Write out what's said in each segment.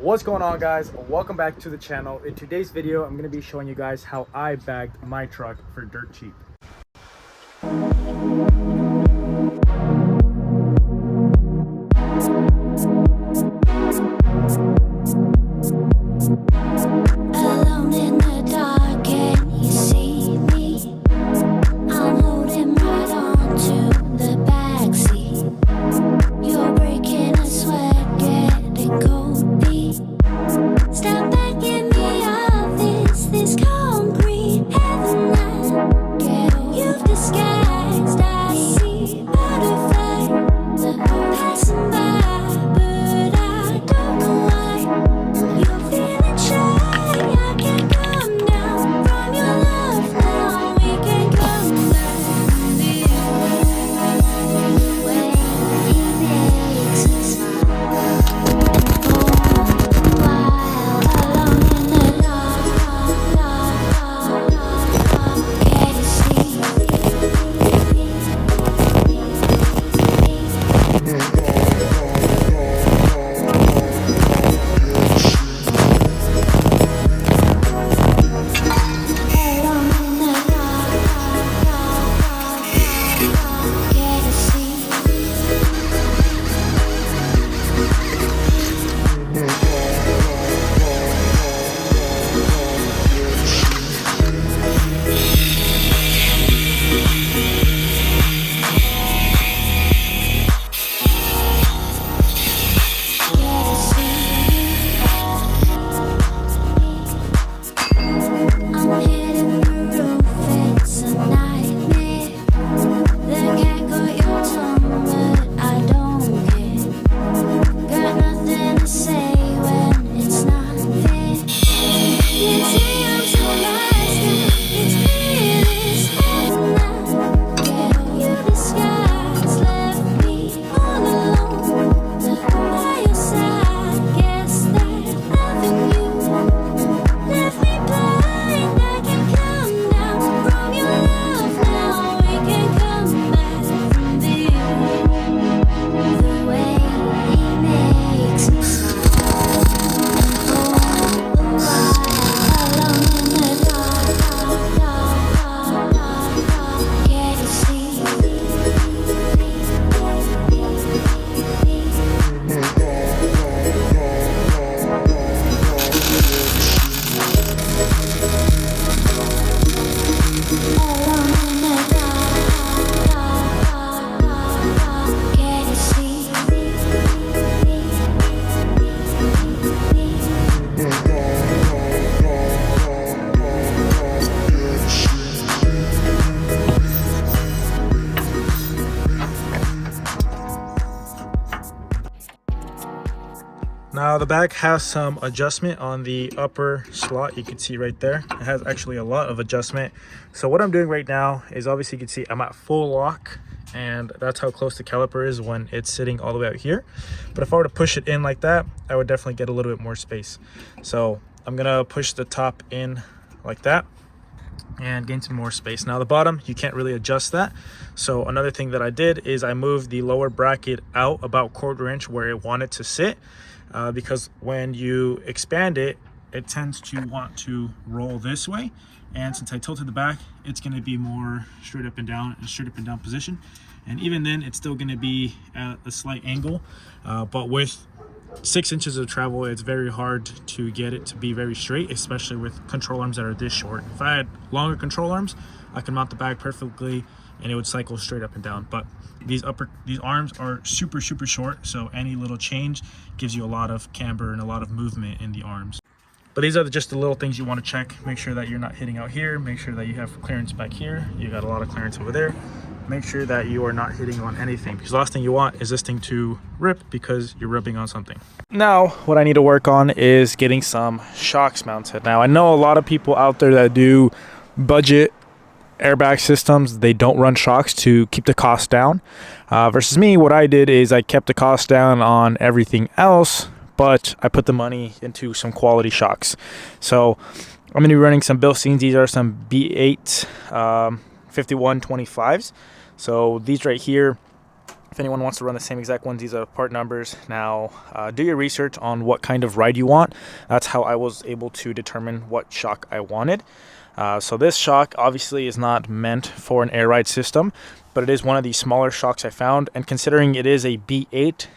What's going on, guys? Welcome back to the channel. In today's video, I'm going to be showing you guys how I bagged my truck for dirt cheap. Now the back has some adjustment on the upper slot. You can see right there, it has actually a lot of adjustment. So what I'm doing right now is, obviously you can see I'm at full lock, and that's how close the caliper is when it's sitting all the way out here. But if I were to push it in like that, I would definitely get a little bit more space. So I'm gonna push the top in like that and gain some more space. Now the bottom, you can't really adjust that. So another thing that I did is I moved the lower bracket out about 1/4 inch where it wanted to sit. Because when you expand it, it tends to want to roll this way, and since I tilted the back, it's going to be more straight up and down position, and even then it's still going to be at a slight angle, but with 6 inches of travel, it's very hard to get it to be very straight, especially with control arms that are this short. If I had longer control arms, I could mount the bag perfectly and it would cycle straight up and down. But these arms are super short, so any little change gives you a lot of camber and a lot of movement in the arms. But these are just the little things you want to check. Make sure that you're not hitting out here. Make sure that you have clearance back here. You got a lot of clearance over there. Make sure that you are not hitting on anything, because the last thing you want is this thing to rip because you're rubbing on something. Now what I need to work on is getting some shocks mounted. Now I know a lot of people out there that do budget airbag systems, they don't run shocks to keep the cost down. Versus me, what I did is I kept the cost down on everything else, but I put the money into some quality shocks. So I'm going to be running some Bilsteins. These are some B8 5125s. So these right here, If anyone wants to run the same exact ones, these are part numbers. Now, do your research on what kind of ride you want. That's how I was able to determine what shock I wanted. So this shock obviously is not meant for an air ride system, but it is one of the smaller shocks I found. And considering it is a B8,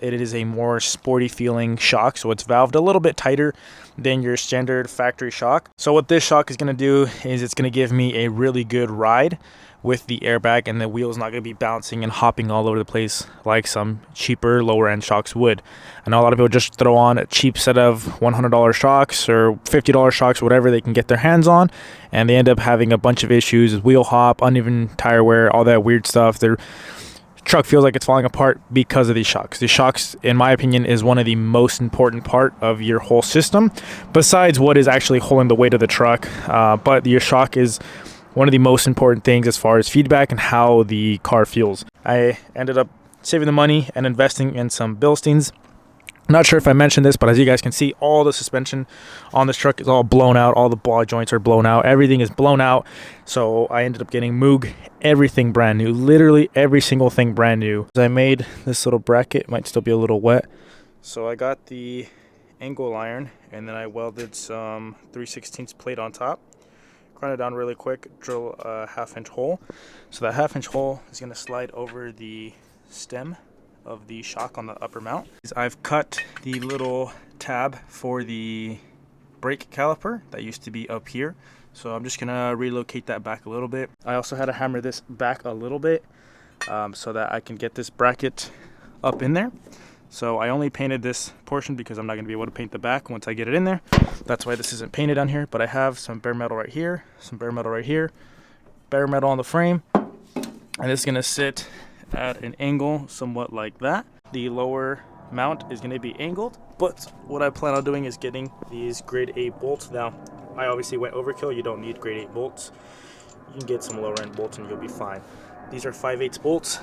it is a more sporty feeling shock. So it's valved a little bit tighter than your standard factory shock. So what this shock is going to do is it's going to give me a really good ride with the airbag, and the wheel's not going to be bouncing and hopping all over the place like some cheaper lower end shocks would. I know a lot of people just throw on a cheap set of $100 shocks or $50 shocks, whatever they can get their hands on, and they end up having a bunch of issues with wheel hop, uneven tire wear, all that weird stuff. Their truck feels like it's falling apart because of these shocks. These shocks, in my opinion, is one of the most important part of your whole system, besides what is actually holding the weight of the truck. But your shock is one of the most important things as far as feedback and how the car feels. I ended up saving the money and investing in some Bilsteins. I'm not sure if I mentioned this, but as you guys can see, all the suspension on this truck is all blown out. All the ball joints are blown out. Everything is blown out. So I ended up getting Moog, everything brand new, literally every single thing brand new. I made this little bracket, it might still be a little wet. So I got the angle iron and then I welded some 3/16 plate on top. Grind it down really quick, drill a 1/2-inch hole. So that 1/2-inch hole is going to slide over the stem of the shock on the upper mount. I've cut the little tab for the brake caliper that used to be up here. So I'm just going to relocate that back a little bit. I also had to hammer this back a little bit so that I can get this bracket up in there. So I only painted this portion because I'm not going to be able to paint the back once I get it in there. That's why this isn't painted on here, but I have some bare metal right here, some bare metal right here, bare metal on the frame, and this is going to sit at an angle somewhat like that. The lower mount is going to be angled, but what I plan on doing is getting these grade 8 bolts. Now, I obviously went overkill. You don't need grade 8 bolts. You can get some lower end bolts and you'll be fine. These are 5/8 bolts.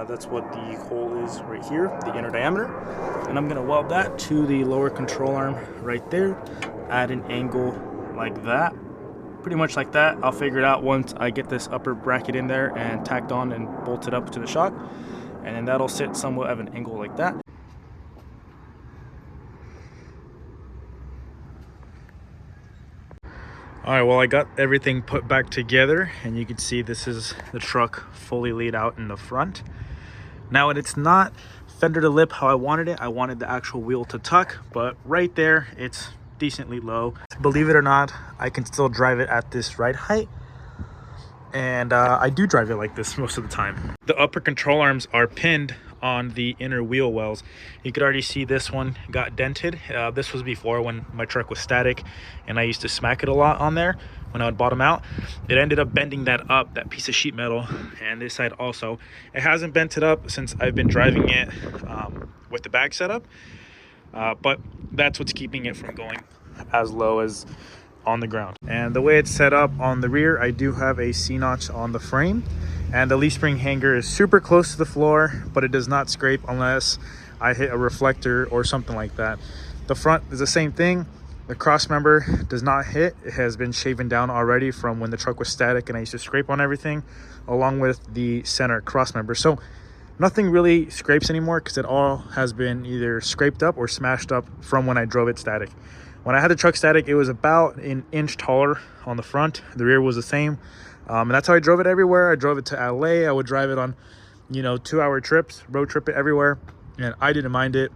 That's what the hole is right here, the inner diameter. And I'm going to weld that to the lower control arm right there at an angle like that. Pretty much like that. I'll figure it out once I get this upper bracket in there and tacked on and bolted up to the shock. And then that'll sit somewhat of an angle like that. Alright, well, I got everything put back together, and you can see this is the truck fully laid out in the front. Now, it's not fender to lip how I wanted it. I wanted the actual wheel to tuck, but right there, it's decently low. Believe it or not, I can still drive it at this ride height, and I do drive it like this most of the time. The upper control arms are pinned on the inner wheel wells. You could already see this one got dented. This was before when my truck was static and I used to smack it a lot on there when I would bottom out. It ended up bending that up, that piece of sheet metal, and this side also. It hasn't bent it up since I've been driving it with the bag setup, but that's what's keeping it from going as low as on the ground. And the way it's set up on the rear, I do have a C-notch on the frame, and the leaf spring hanger is super close to the floor, but it does not scrape unless I hit a reflector or something like that. The front is the same thing. The cross member does not hit. It has been shaven down already from when the truck was static and I used to scrape on everything, along with the center cross member. So nothing really scrapes anymore because it all has been either scraped up or smashed up from when I drove it static. When I had the truck static, it was about an inch taller on the front. The rear was the same. And that's how I drove it everywhere. I drove it to LA. I would drive it on, 2-hour trips, road trip it everywhere. And I didn't mind it.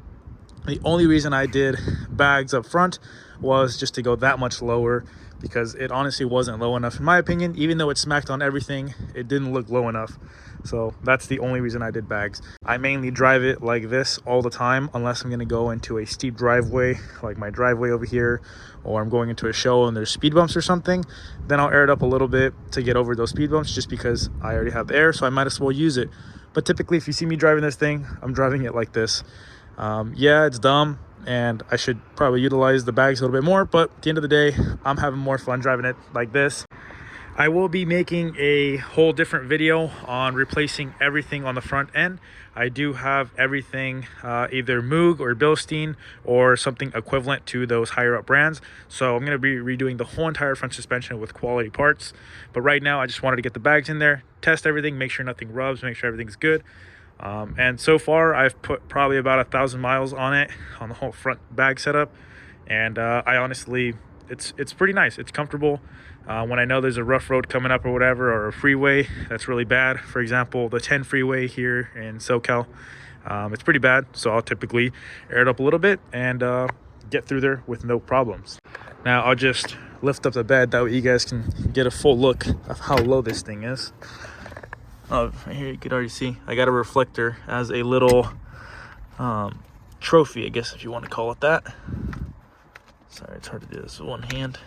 The only reason I did bags up front was just to go that much lower, because it honestly wasn't low enough in my opinion. Even though it smacked on everything, it didn't look low enough. So that's the only reason I did bags. I mainly drive it like this all the time, unless I'm going to go into a steep driveway like my driveway over here, or I'm going into a show and there's speed bumps or something. Then I'll air it up a little bit to get over those speed bumps, just because I already have the air, so I might as well use it. But typically, if you see me driving this thing, I'm driving it like this. Yeah, it's dumb, and I should probably utilize the bags a little bit more, but at the end of the day, I'm having more fun driving it like this. I will be making a whole different video on replacing everything on the front end. I do have everything either Moog or Bilstein or something equivalent to those higher up brands. So I'm going to be redoing the whole entire front suspension with quality parts. But right now, I just wanted to get the bags in there, test everything, make sure nothing rubs, make sure everything's good. And so far I've put probably about 1,000 miles on it, on the whole front bag setup. And I honestly, it's pretty nice. It's comfortable. When I know there's a rough road coming up or whatever, or a freeway that's really bad, for example, the 10 freeway here in SoCal, it's pretty bad. So I'll typically air it up a little bit and get through there with no problems. Now I'll just lift up the bed, that way you guys can get a full look of how low this thing is. Oh, right here you could already see I got a reflector as a little trophy, I guess, if you want to call it that. Sorry, it's hard to do this with one hand.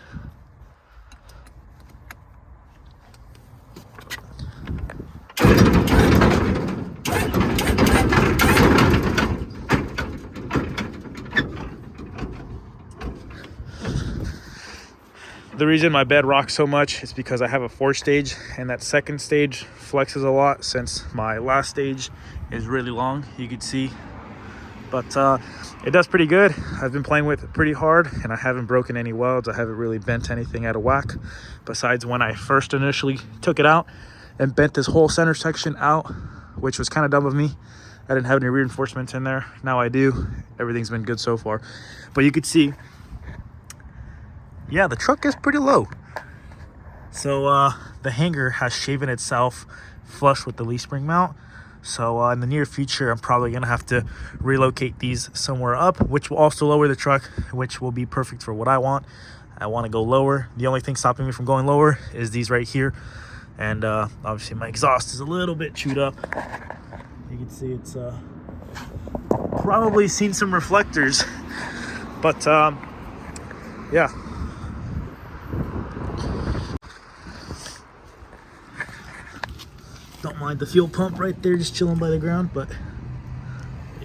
The reason my bed rocks so much is because I have a 4-stage, and that second stage flexes a lot since my last stage is really long, you could see. But it does pretty good. I've been playing with it pretty hard, and I haven't broken any welds. I haven't really bent anything out of whack, besides when I first initially took it out and bent this whole center section out, which was kind of dumb of me. I didn't have any reinforcements in there. Now I do. Everything's been good so far. But you could see, yeah, the truck is pretty low. So the hanger has shaven itself flush with the leaf spring mount. So in the near future, I'm probably going to have to relocate these somewhere up, which will also lower the truck, which will be perfect for what I want. I want to go lower. The only thing stopping me from going lower is these right here. And obviously my exhaust is a little bit chewed up. You can see it's probably seen some reflectors. But yeah. Don't mind the fuel pump right there, just chilling by the ground. But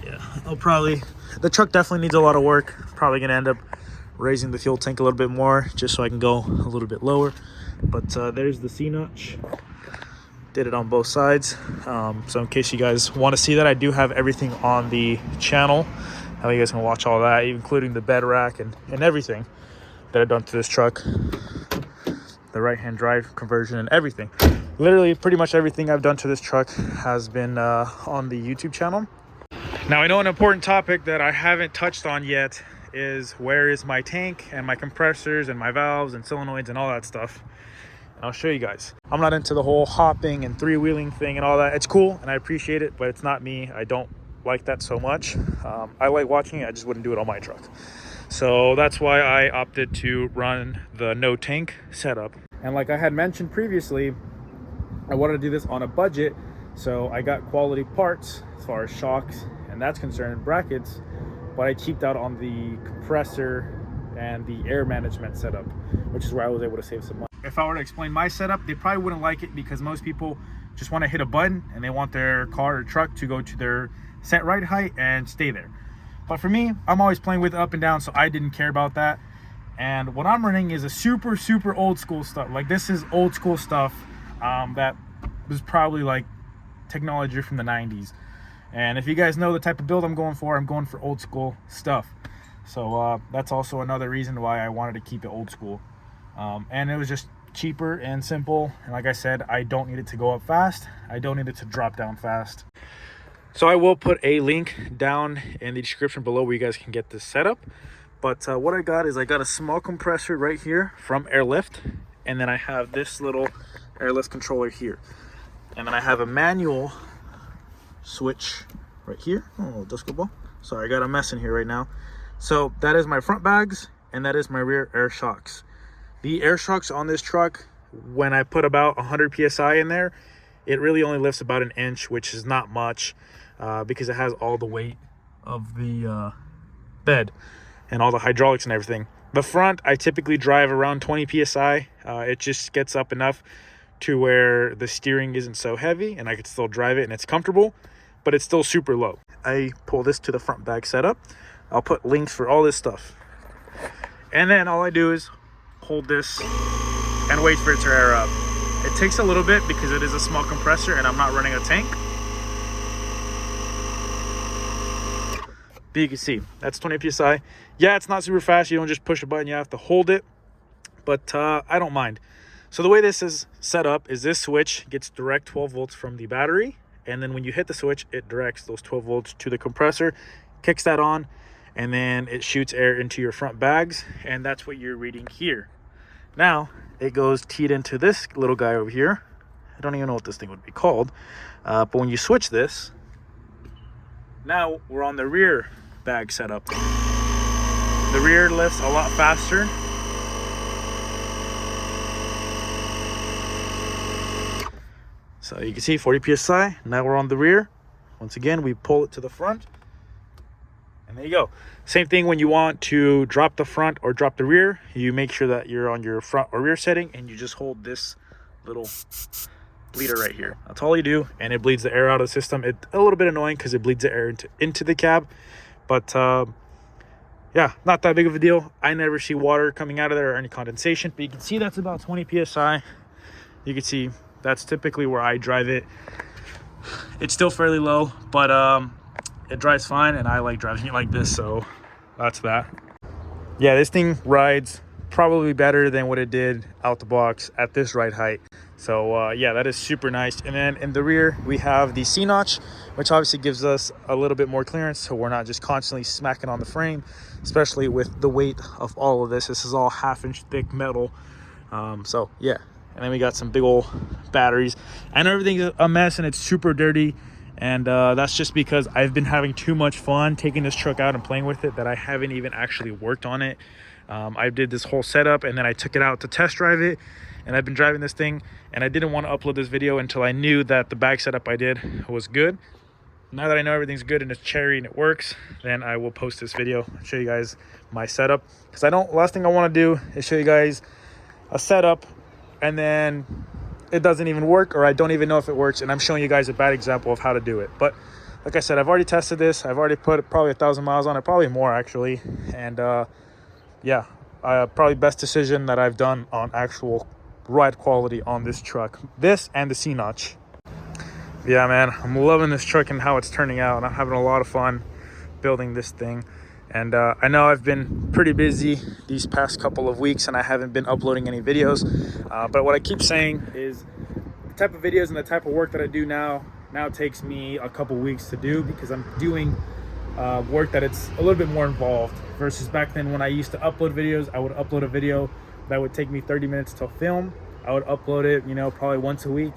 yeah, the truck definitely needs a lot of work. Probably gonna end up raising the fuel tank a little bit more just so I can go a little bit lower. But there's the C-notch. Did it on both sides. So in case you guys want to see that, I do have everything on the channel. How you guys can watch all that, including the bed rack and everything that I've done to this truck. The right-hand drive conversion and everything. Literally pretty much everything I've done to this truck has been on the YouTube channel. Now I know an important topic that I haven't touched on yet is where is my tank and my compressors and my valves and solenoids and all that stuff. And I'll show you guys. I'm not into the whole hopping and three-wheeling thing and all that. It's cool and I appreciate it, but it's not me. I don't like that so much. I like watching it, I just wouldn't do it on my truck. So that's why I opted to run the no tank setup. And like I had mentioned previously, I wanted to do this on a budget, so I got quality parts as far as shocks and that's concerned, brackets, but I cheaped out on the compressor and the air management setup, which is where I was able to save some money. If I were to explain my setup, they probably wouldn't like it because most people just want to hit a button and they want their car or truck to go to their set ride height and stay there. But for me, I'm always playing with up and down, so I didn't care about that. And what I'm running is a super old school stuff. Like this is old school stuff that was probably like technology from the 90s. And if you guys know the type of build I'm going for old school stuff. So that's also another reason why I wanted to keep it old school. And it was just cheaper and simple. And like I said, I don't need it to go up fast. I don't need it to drop down fast. So I will put a link down in the description below where you guys can get this setup. But what I got is I got a small compressor right here from Airlift. And then I have this little Airlift controller here. And then I have a manual switch right here. Oh, disco ball. Sorry, I got a mess in here right now. So that is my front bags and that is my rear air shocks. The air shocks on this truck, when I put about 100 PSI in there, it really only lifts about an inch, which is not much because it has all the weight of the bed and all the hydraulics and everything. The front, I typically drive around 20 PSI. It just gets up enough to where the steering isn't so heavy and I could still drive it and it's comfortable, but it's still super low. I pull this to the front bag setup. I'll put links for all this stuff. And then all I do is hold this and wait for it to air up. It takes a little bit because it is a small compressor and I'm not running a tank. But you can see, that's 20 PSI. Yeah, it's not super fast. You don't just push a button, you have to hold it. But I don't mind. So the way this is set up is this switch gets direct 12 volts from the battery. and then when you hit the switch, it directs those 12 volts to the compressor, kicks that on, and then it shoots air into your front bags, and that's what you're reading here. Now it goes teed into this little guy over here. I don't even know what this thing would be called, but when you switch this, now we're on the rear bag setup. The rear lifts a lot faster. So you can see 40 psi. Now we're on the rear. Once again, we pull it to the front, and there you go. Same thing when you want to drop the front or drop the rear. You make sure that you're on your front or rear setting, and you just hold this little bleeder right here. That's all you do, and it bleeds the air out of the system. It's a little bit annoying because it bleeds the air into the cab, but yeah, not that big of a deal. I never see water coming out of there or any condensation, but you can see that's about 20 psi. You can see that's typically where I drive it. It's still fairly low, but it drives fine, and I like driving it like this, so that's that. Yeah, this thing rides probably better than what it did out the box at this ride height. So yeah, that is super nice. And then in the rear we have the C-notch, which obviously gives us a little bit more clearance, so we're not just constantly smacking on the frame, especially with the weight of all of this. This is all 1/2 inch thick metal. So yeah, and then we got some big old batteries, and everything's a mess and it's super dirty. And that's just because I've been having too much fun taking this truck out and playing with it that I haven't even actually worked on it. I did this whole setup, and then I took it out to test drive it, and I've been driving this thing, and I didn't want to upload this video until I knew that the bag setup I did was good. Now that I know everything's good and it's cherry and it works, then I will post this video, show you guys my setup, because last thing I want to do is show you guys a setup and then it doesn't even work, or I don't even know if it works, and I'm showing you guys a bad example of how to do it. But like I said, I've already tested this. I've already put probably 1,000 miles on it, probably more actually. And yeah, probably best decision that I've done on actual ride quality on this truck. This and the C-notch. Yeah, man, I'm loving this truck and how it's turning out. I'm having a lot of fun building this thing. And I know I've been pretty busy these past couple of weeks and I haven't been uploading any videos. But what I keep saying is the type of videos and the type of work that I do now takes me a couple weeks to do, because I'm doing work that it's a little bit more involved versus back then when I used to upload videos. I would upload a video that would take me 30 minutes to film. I would upload it, you know, probably once a week.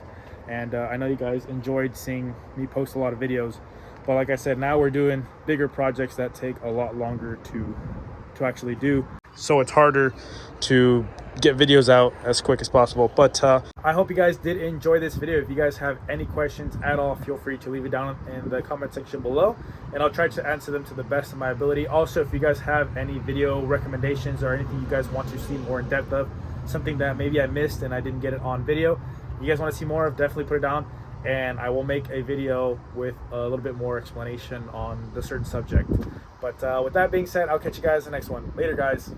And I know you guys enjoyed seeing me post a lot of videos. But like I said, now we're doing bigger projects that take a lot longer to actually do. So it's harder to get videos out as quick as possible. But I hope you guys did enjoy this video. If you guys have any questions at all, feel free to leave it down in the comment section below, and I'll try to answer them to the best of my ability. Also, if you guys have any video recommendations or anything you guys want to see more in depth of, something that maybe I missed and I didn't get it on video, you guys want to see more of, definitely put it down, and I will make a video with a little bit more explanation on the certain subject. But with that being said, I'll catch you guys in the next one. Later, guys.